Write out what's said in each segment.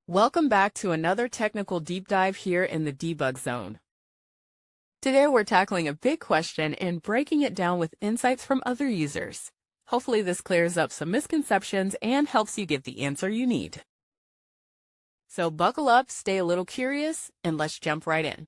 Welcome back to another technical deep dive here in the debug zone. Today we're tackling a big question and breaking it down with insights from other users. Hopefully this clears up some misconceptions and helps you get the answer you need. So buckle up, stay a little curious, and let's jump right in.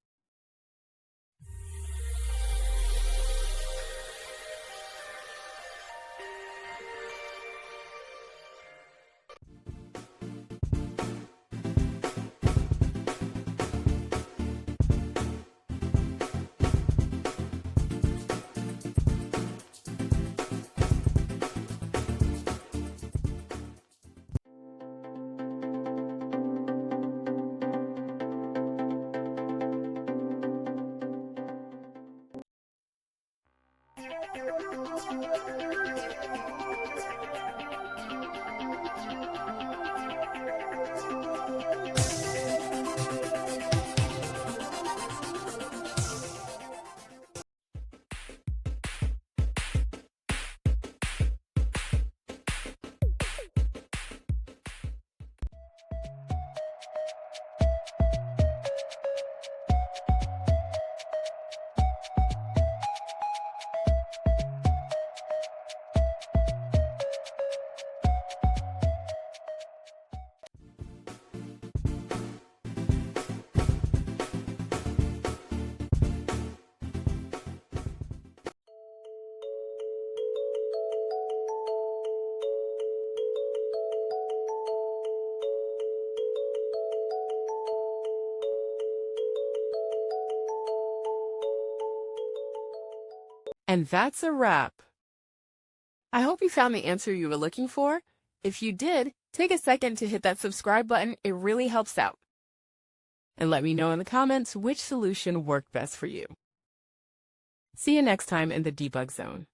And that's a wrap. I hope you found the answer you were looking for. If you did, take a second to hit that subscribe button. It really helps out. And let me know in the comments which solution worked best for you. See you next time in the debug zone.